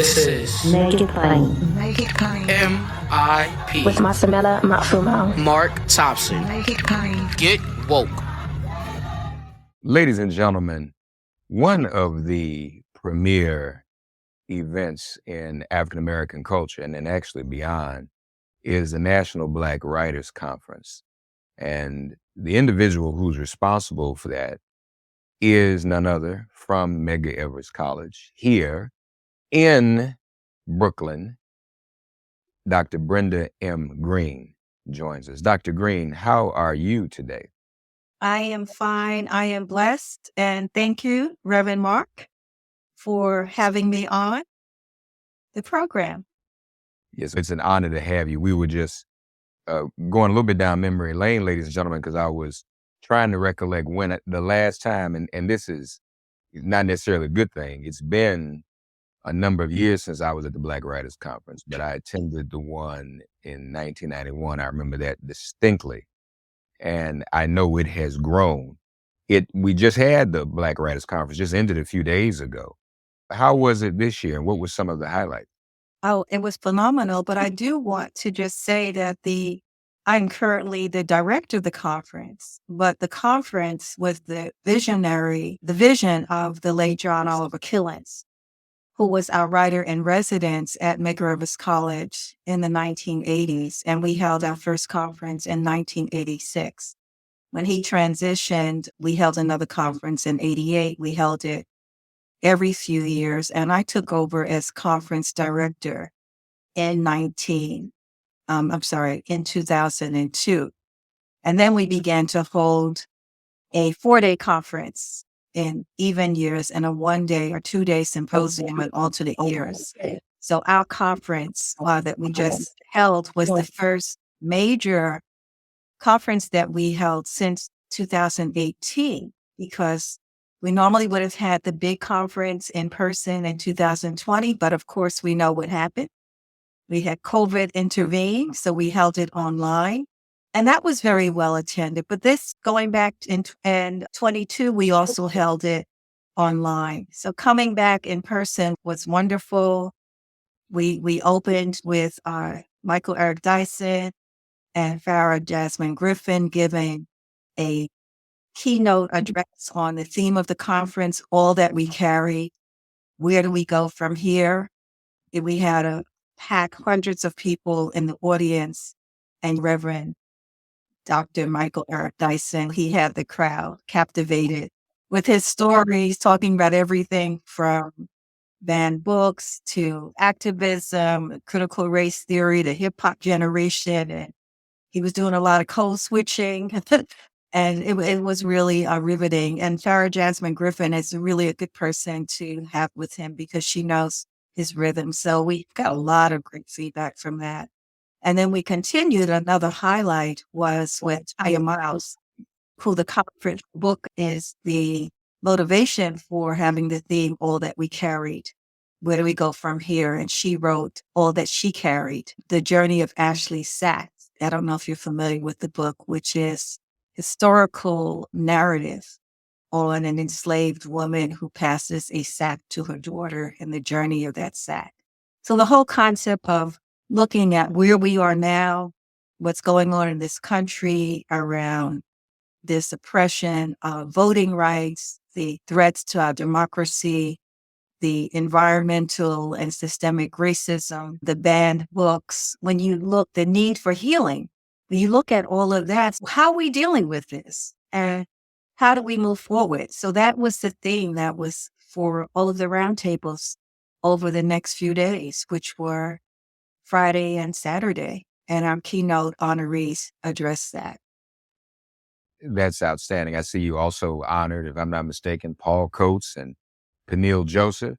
This is Make it plain. Make it plain. MIP With Masamela Matfumo. Mark Thompson. Make it plain. Get woke. Ladies and gentlemen, one of the premier events in African American culture, and then actually beyond, is the National Black Writers Conference. And the individual who's responsible for that is none other from Medgar Evers College here in Brooklyn. Dr. Brenda M. Green joins us. Dr. Green, how are you today? I am fine. I am blessed. And thank you, Reverend Mark, for having me on the program. Yes, it's an honor to have you. We were just going a little bit down memory lane, ladies and gentlemen, because I was trying to recollect when the last time, and this is not necessarily a good thing. It's been a number of years since I was at the Black Writers Conference, but I attended the one in 1991. I remember that distinctly. And I know it has grown. We just had the Black Writers Conference, just ended a few days ago. How was it this year, and what were some of the highlights? Oh, it was phenomenal. But I do want to just say that I'm currently the director of the conference, but the conference was the vision of the late John Oliver Killens, who was our writer in residence at Medgar Evers College in the 1980s. And we held our first conference in 1986. When he transitioned, we held another conference in 88. We held it every few years. And I took over as conference director in 2002. And then we began to hold a 4-day conference in even years and a 1-day or 2-day symposium in alternate years. So our conference that we just held was the first major conference that we held since 2018, because we normally would have had the big conference in person in 2020, but of course we know what happened. We had COVID intervene, so we held it online. And that was very well attended. But this, going back in 22, we also held it online. So coming back in person was wonderful. We opened with Michael Eric Dyson and Farah Jasmine Griffin giving a keynote address on the theme of the conference, All That We Carry. Where do we go from here? We had a pack, hundreds of people in the audience, and Reverend Dr. Michael Eric Dyson, he had the crowd captivated with his stories, talking about everything from banned books to activism, critical race theory, the hip hop generation. And he was doing a lot of code switching. And it was really riveting. And Farah Jasmine Griffin is really a good person to have with him because she knows his rhythm. So we got a lot of great feedback from that. And then we continued. Another highlight was with Taya Miles, who the conference book is the motivation for having the theme, All That We Carried. Where do we go from here? And she wrote All That She Carried, the journey of Ashley Sachs. I don't know if you're familiar with the book, which is historical narrative on an enslaved woman who passes a sack to her daughter and the journey of that sack. So the whole concept of looking at where we are now, what's going on in this country around this oppression of voting rights, the threats to our democracy, the environmental and systemic racism, the banned books. When you look, the need for healing, when you look at all of that, how are we dealing with this? And how do we move forward? So that was the theme that was for all of the roundtables over the next few days, which were Friday and Saturday, and our keynote honorees addressed that. That's outstanding. I see you also honored, if I'm not mistaken, Paul Coates and Peniel Joseph.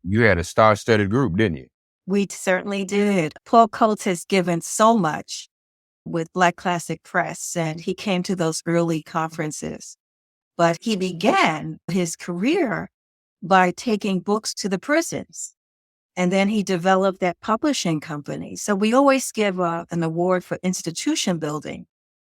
You had a star-studded group, didn't you? We certainly did. Paul Coates has given so much with Black Classic Press, and he came to those early conferences. But he began his career by taking books to the prisons. And then he developed that publishing company. So we always give an award for institution building.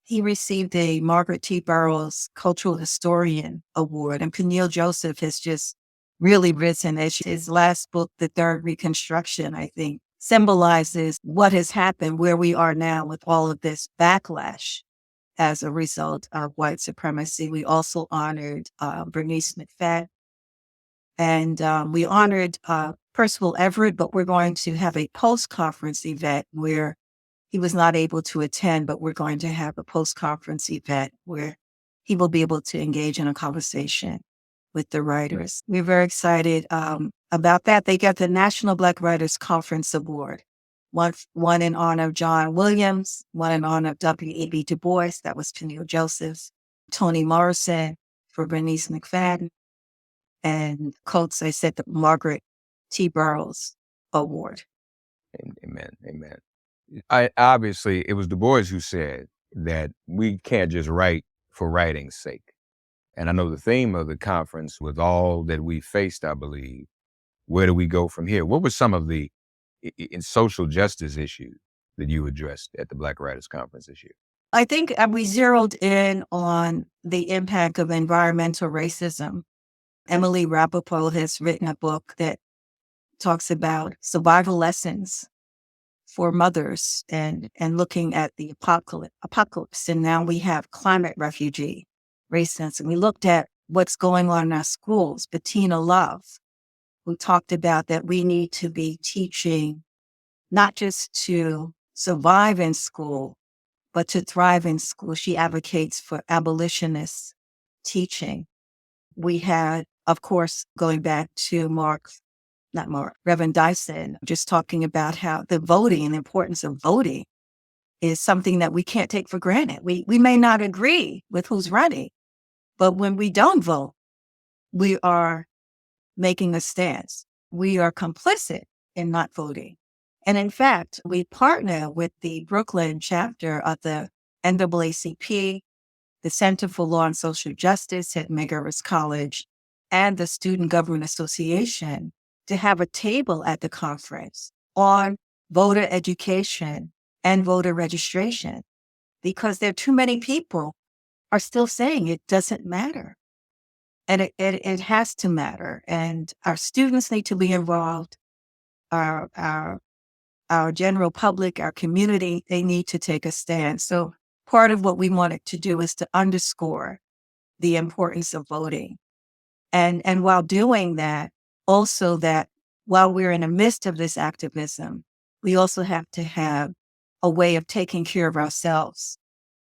He received a Margaret T. Burroughs Cultural Historian Award, and Peniel Joseph has just really risen. As his last book, The Third Reconstruction, I think, symbolizes what has happened, where we are now with all of this backlash as a result of white supremacy. We also honored Bernice McFadden, and we honored Percival Everett, but we're going to have a post-conference event where he was not able to attend, but we're going to have a post-conference event where he will be able to engage in a conversation with the writers. We're very excited about that. They got the National Black Writers Conference Award, one in honor of John Williams, one in honor of W.E.B. Du Bois, that was Peniel Josephs, Toni Morrison for Bernice McFadden, and Coates, I said, the Margaret T. Burroughs Award. Amen. Amen. Obviously, it was Du Bois who said that we can't just write for writing's sake. And I know the theme of the conference was all that we faced, I believe. Where do we go from here? What were some of the in social justice issues that you addressed at the Black Writers Conference this year? I think we zeroed in on the impact of environmental racism. Emily Rappaport has written a book that talks about survival lessons for mothers and looking at the apocalypse. And now we have climate refugee racism. We looked at what's going on in our schools. Bettina Love, who talked about that we need to be teaching not just to survive in school, but to thrive in school. She advocates for abolitionist teaching. We had, of course, going back to Reverend Dyson, just talking about how the voting and the importance of voting is something that we can't take for granted. We may not agree with who's running, but when we don't vote, we are making a stance. We are complicit in not voting. And in fact, we partner with the Brooklyn chapter of the NAACP, the Center for Law and Social Justice at Medgar Evers College, and the Student Government Association to have a table at the conference on voter education and voter registration, because there are too many people are still saying it doesn't matter. And it has to matter. And our students need to be involved. Our general public, our community, they need to take a stand. So part of what we wanted to do is to underscore the importance of voting. And while doing that, also that while we're in the midst of this activism, we also have to have a way of taking care of ourselves,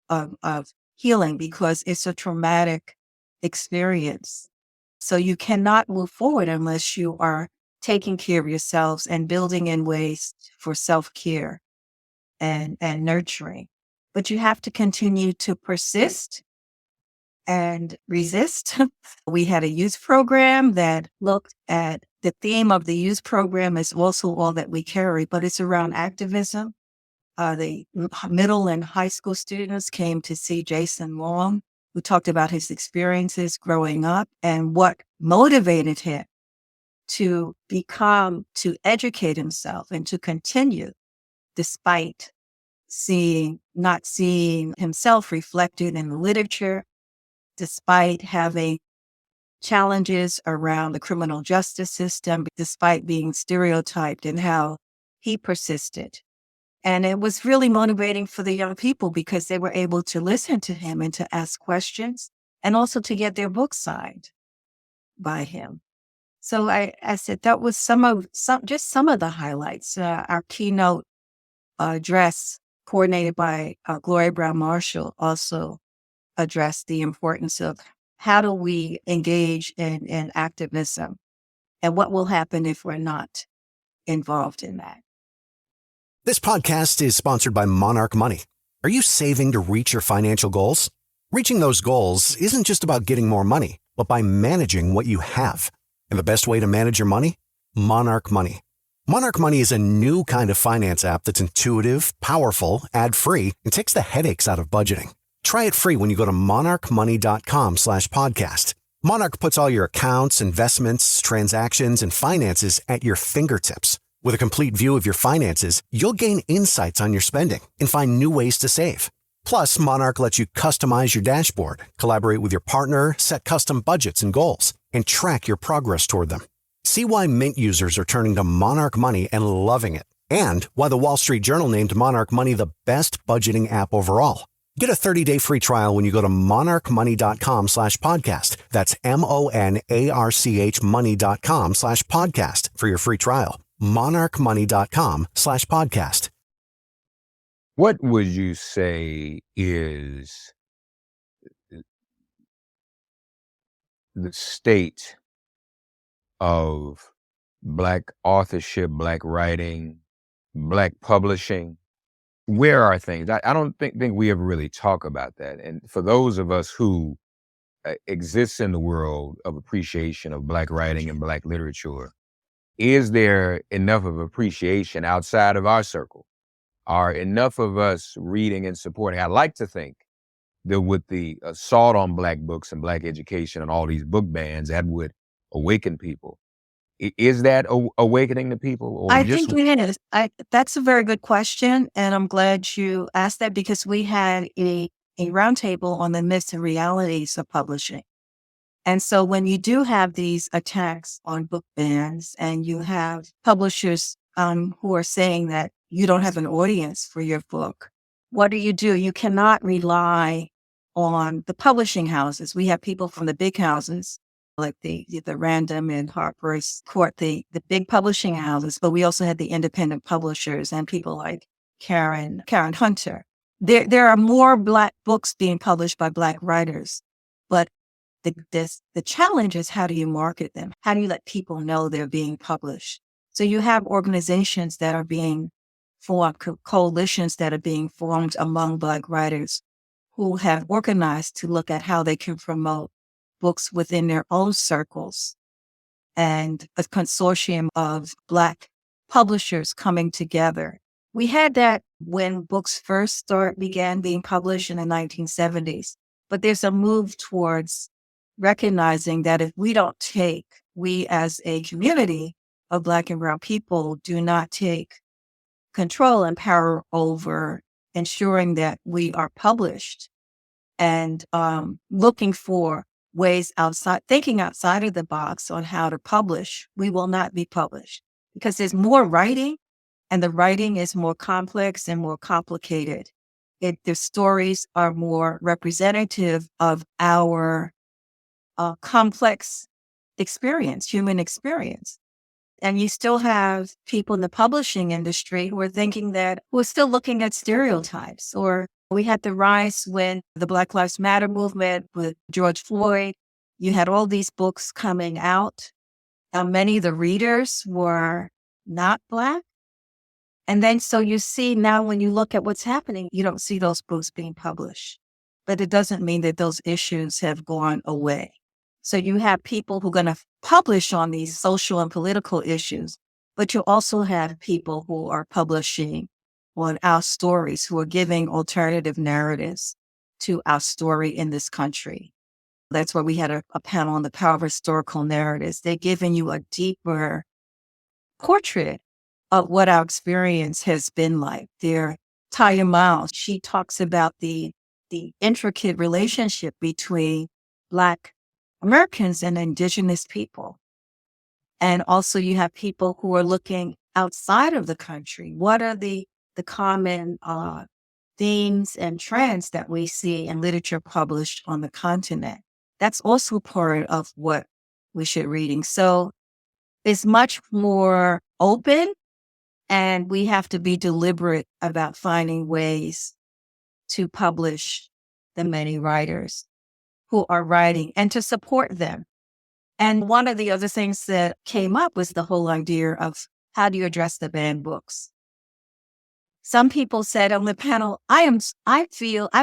of healing, because it's a traumatic experience. So you cannot move forward unless you are taking care of yourselves and building in ways for self-care and nurturing. But you have to continue to persist and resist. We had a youth program that looked at the theme of the youth program is also all that we carry, but it's around activism. The middle and high school students came to see Jason Long, who talked about his experiences growing up and what motivated him to educate himself and to continue despite not seeing himself reflected in the literature, despite having challenges around the criminal justice system, despite being stereotyped, and how he persisted. And it was really motivating for the young people because they were able to listen to him and to ask questions and also to get their book signed by him. So I said that was some of the highlights. Our keynote address, coordinated by Gloria Brown Marshall, also addressed the importance of how do we engage in activism and what will happen if we're not involved in that. This podcast is sponsored by Monarch Money. Are you saving to reach your financial goals? Reaching those goals isn't just about getting more money, but by managing what you have. And the best way to manage your money? Monarch Money. Monarch Money is a new kind of finance app that's intuitive, powerful, ad-free, and takes the headaches out of budgeting. Try it free when you go to monarchmoney.com/podcast. Monarch puts all your accounts, investments, transactions, and finances at your fingertips. With a complete view of your finances, you'll gain insights on your spending and find new ways to save. Plus, Monarch lets you customize your dashboard, collaborate with your partner, set custom budgets and goals, and track your progress toward them. See why Mint users are turning to Monarch Money and loving it, and why the Wall Street Journal named Monarch Money the best budgeting app overall. Get a 30-day free trial when you go to monarchmoney.com/podcast. That's MONARCH money.com/podcast for your free trial. monarchmoney.com/podcast. What would you say is the state of Black authorship, Black writing, Black publishing? Where are things? I don't think we ever really talk about that. And for those of us who exist in the world of appreciation of Black writing and Black literature, is there enough of appreciation outside of our circle? Are enough of us reading and supporting? I like to think that with the assault on Black books and Black education and all these book bans, that would awaken people. Is that awakening the people? Or I just think it is. That's a very good question. And I'm glad you asked that because we had a roundtable on the myths and realities of publishing. And so when you do have these attacks on book bans and you have publishers who are saying that you don't have an audience for your book, what do? You cannot rely on the publishing houses. We have people from the big houses like the Random and Harper's Court, the big publishing houses, but we also had the independent publishers and people like Karen Hunter. There are more Black books being published by Black writers, but the challenge is, how do you market them? How do you let people know they're being published? So you have organizations that are being formed, coalitions that are being formed among Black writers who have organized to look at how they can promote books within their own circles, and a consortium of Black publishers coming together. We had that when books first began being published in the 1970s, but there's a move towards recognizing that if we as a community of Black and Brown people do not take control and power over ensuring that we are published and looking for ways thinking outside of the box on how to publish, we will not be published because there's more writing and the writing is more complex and more complicated. The stories are more representative of our complex experience, human experience. And you still have people in the publishing industry who are still looking at stereotypes. Or we had the rise when the Black Lives Matter movement with George Floyd, you had all these books coming out. Many of the readers were not Black. And then so you see now when you look at what's happening, you don't see those books being published. But it doesn't mean that those issues have gone away. So you have people who are going to publish on these social and political issues, but you also have people who are publishing on our stories, who are giving alternative narratives to our story in this country. That's where we had a panel on the power of historical narratives. They're giving you a deeper portrait of what our experience has been like. Taya Miles, she talks about the intricate relationship between Black Americans and Indigenous people. And also you have people who are looking outside of the country. What are the common themes and trends that we see in literature published on the continent? That's also part of what we should reading. So it's much more open, and we have to be deliberate about finding ways to publish the many writers who are writing and to support them. And one of the other things that came up was the whole idea of how do you address the banned books? Some people said on the panel, I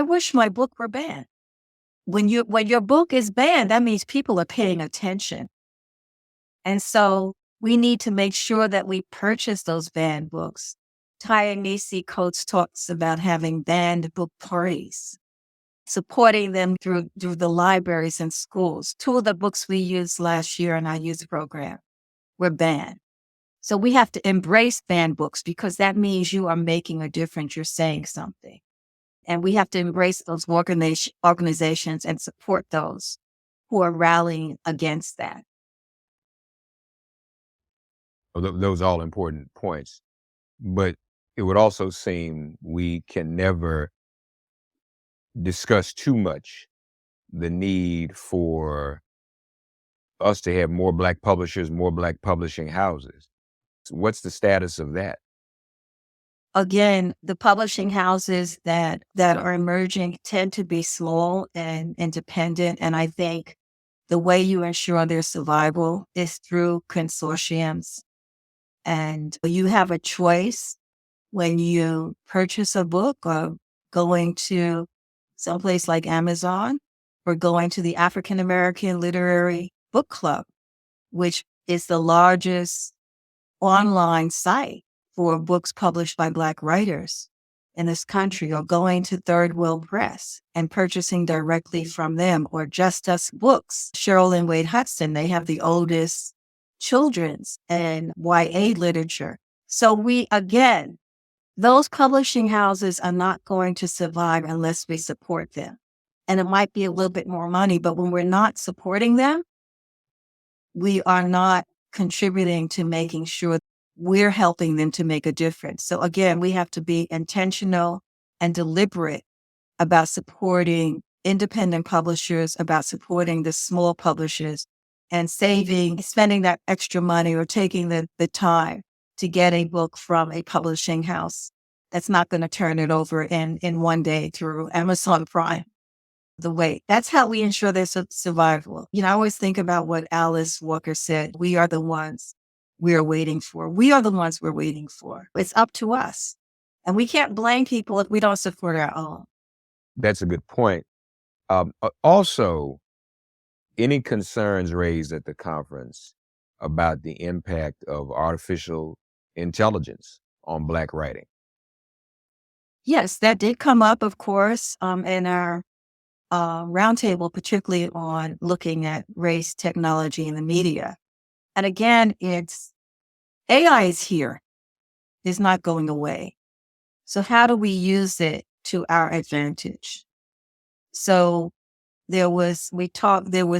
wish my book were banned. When your book is banned, that means people are paying attention. And so we need to make sure that we purchase those banned books. Ta-Nehisi Coates talks about having banned book parties, supporting them through the libraries and schools. 2 of the books we used last year in our youth program were banned. So we have to embrace banned books because that means you are making a difference. You're saying something. And we have to embrace those organizations and support those who are rallying against that. Those are all important points. But it would also seem we can never discuss too much the need for us to have more Black publishers, more Black publishing houses. What's the status of that? Again, the publishing houses that are emerging tend to be small and independent. And I think the way you ensure their survival is through consortiums. And you have a choice when you purchase a book of going to someplace like Amazon or going to the African American Literary Book Club, which is the largest online site for books published by Black writers in this country, or going to Third World Press and purchasing directly from them, or Just Us Books. Cheryl and Wade Hudson, they have the oldest children's and YA literature. So those publishing houses are not going to survive unless we support them. And it might be a little bit more money, but when we're not supporting them, we are not contributing to making sure we're helping them to make a difference. So again, we have to be intentional and deliberate about supporting independent publishers, about supporting the small publishers, and spending that extra money or taking the time to get a book from a publishing house that's not going to turn it over in one day through Amazon Prime. That's how we ensure their survival. I always think about what Alice Walker said. We are the ones we're waiting for. We are the ones we're waiting for. It's up to us. And we can't blame people if we don't support our own. That's a good point. Also, any concerns raised at the conference about the impact of artificial intelligence on Black writing? Yes, that did come up, of course, in our roundtable, particularly on looking at race, technology, and the media. And again, AI is here. It's not going away. So how do we use it to our advantage? So there was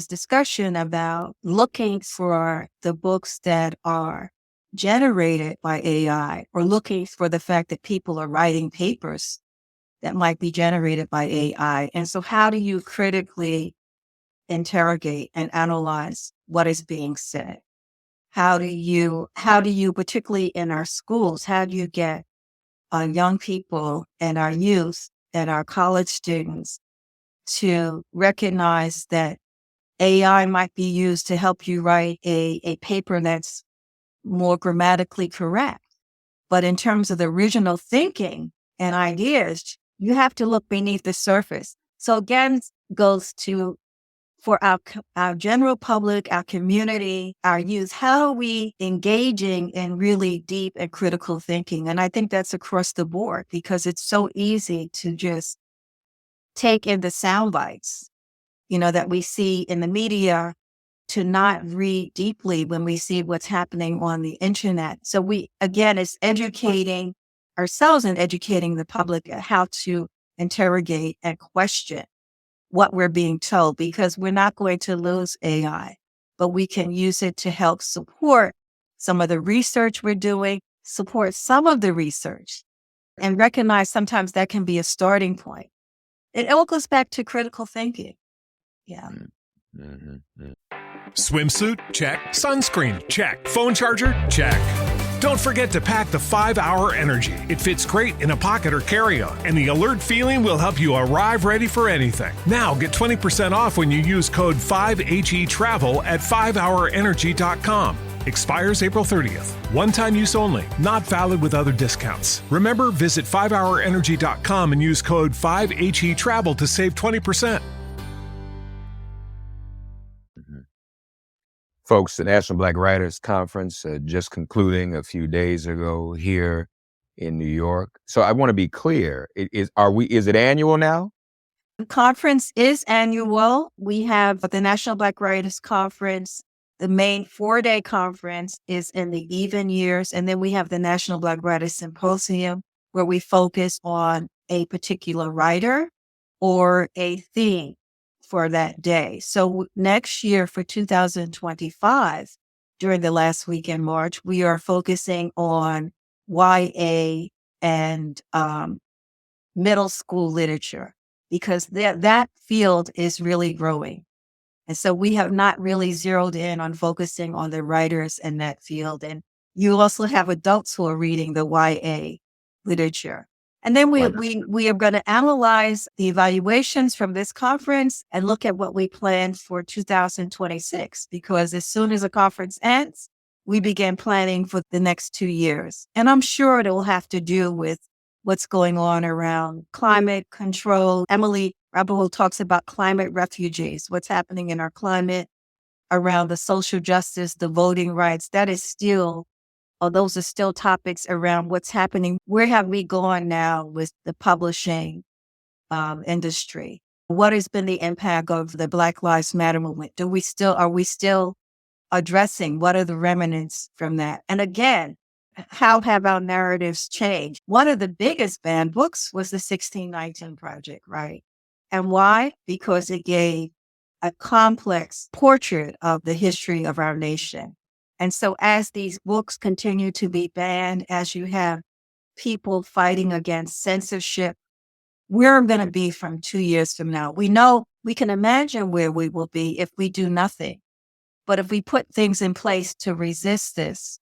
discussion about looking for the books that are generated by AI, or looking for the fact that people are writing papers that might be generated by AI. And so how do you critically interrogate and analyze what is being said? How do you, particularly in our schools, how do you get young people and our youth and our college students to recognize that AI might be used to help you write a paper that's more grammatically correct? But in terms of the original thinking and ideas, you have to look beneath the surface. So again, goes to, for our general public, our community, our youth, how are we engaging in really deep and critical thinking? And I think that's across the board, because it's so easy to just take in the sound bites, that we see in the media, to not read deeply when we see what's happening on the internet. So it's educating ourselves and educating the public at how to interrogate and question what we're being told, because we're not going to lose AI, but we can use it to help support some of the research we're doing, support some of the research, and recognize sometimes that can be a starting point. It all goes back to critical thinking. Yeah. Mm-hmm. Swimsuit? Check. Sunscreen? Check. Phone charger? Check. Don't forget to pack the 5-Hour Energy. It fits great in a pocket or carry-on, and the alert feeling will help you arrive ready for anything. Now get 20% off when you use code 5HETRAVEL at 5hourenergy.com. Expires April 30th. One-time use only. Not valid with other discounts. Remember, visit 5hourenergy.com and use code 5HETRAVEL to save 20%. Folks, the National Black Writers Conference just concluding a few days ago here in New York. So I want to be clear. Is it annual now? The conference is annual. We have the National Black Writers Conference. The main 4-day conference is in the even years. And then we have the National Black Writers Symposium, where we focus on a particular writer or a theme for that day. So next year for 2025, during the last week in March, we are focusing on YA and middle school literature, because that field is really growing. And so we have not really zeroed in on focusing on the writers in that field. And you also have adults who are reading the YA literature. And then we are going to analyze the evaluations from this conference and look at what we plan for 2026, because as soon as the conference ends, we begin planning for the next 2 years. And I'm sure it will have to do with what's going on around climate control. Emily Rabideau talks about climate refugees, what's happening in our climate, around the social justice, the voting rights. That is still, those are still topics around what's happening. Where have we gone now with the publishing industry? What has been the impact of the Black Lives Matter movement? Are we still addressing what are the remnants from that? And again, how have our narratives changed? One of the biggest banned books was the 1619 Project, right? And why? Because it gave a complex portrait of the history of our nation. And so as these books continue to be banned, as you have people fighting against censorship, where we're going to be from 2 years from now. We know, we can imagine where we will be if we do nothing. But if we put things in place to resist this,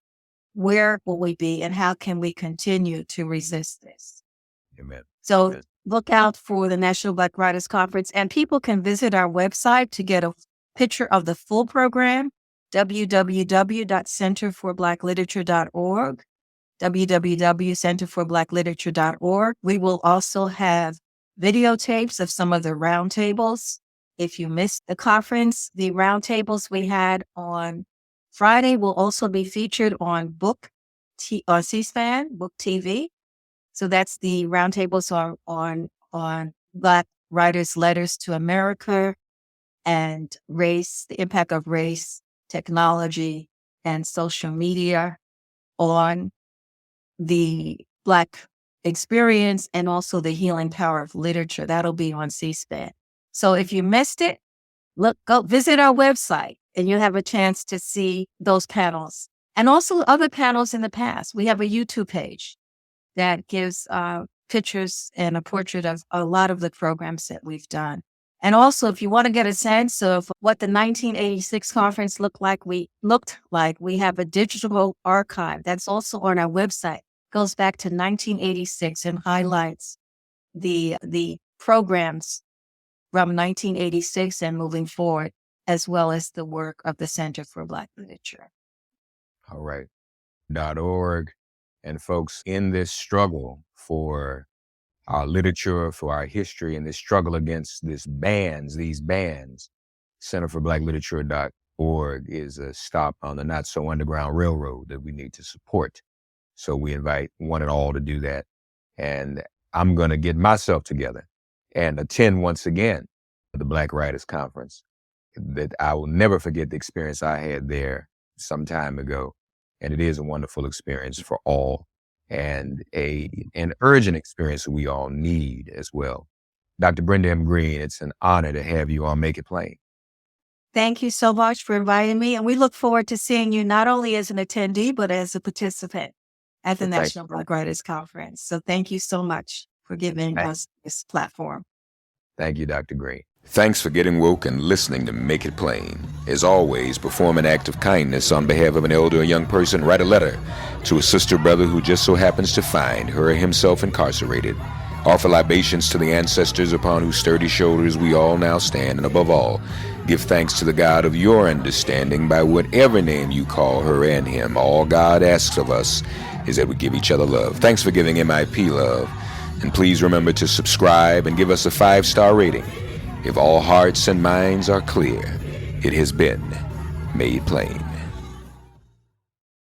where will we be, and how can we continue to resist this? Amen. So look out for the National Black Writers Conference, and people can visit our website to get a picture of the full program, www.centerforblackLiterature.org, www.centerforblackLiterature.org. We will also have videotapes of some of the roundtables. If you missed the conference, the roundtables we had on Friday will also be featured on on C-SPAN, Book TV. So that's the roundtables on Black writers' letters to America and race, the impact of race, technology, and social media on the Black experience, and also the healing power of literature. That'll be on C-SPAN. So if you missed it, go visit our website and you'll have a chance to see those panels and also other panels in the past. We have a YouTube page that gives pictures and a portrait of a lot of the programs that we've done. And also, if you want to get a sense of what the 1986 conference looked like, we have a digital archive that's also on our website. Goes back to 1986 and highlights the programs from 1986 and moving forward, as well as the work of the Center for Black Literature. All right. .org. And folks, in this struggle for our literature, for our history, and this struggle against these bans, centerforblackLiterature.org is a stop on the Not So Underground Railroad that we need to support. So we invite one and all to do that. And I'm going to get myself together and attend once again the Black Writers Conference. That I will never forget the experience I had there some time ago. And it is a wonderful experience for all, and an urgent experience that we all need as well. Dr. Brenda M. Green, it's an honor to have you on Make It Plain. Thank you so much for inviting me. And we look forward to seeing you not only as an attendee, but as a participant at the National Black Writers Conference. So thank you so much for giving us this platform. Thank you, Dr. Green. Thanks for getting woke and listening to Make It Plain. As always, perform an act of kindness on behalf of an elder or young person. Write a letter to a sister or brother who just so happens to find her or himself incarcerated. Offer libations to the ancestors upon whose sturdy shoulders we all now stand. And above all, give thanks to the God of your understanding by whatever name you call her and him. All God asks of us is that we give each other love. Thanks for giving MIP love. And please remember to subscribe and give us a 5-star rating. If all hearts and minds are clear, it has been made plain.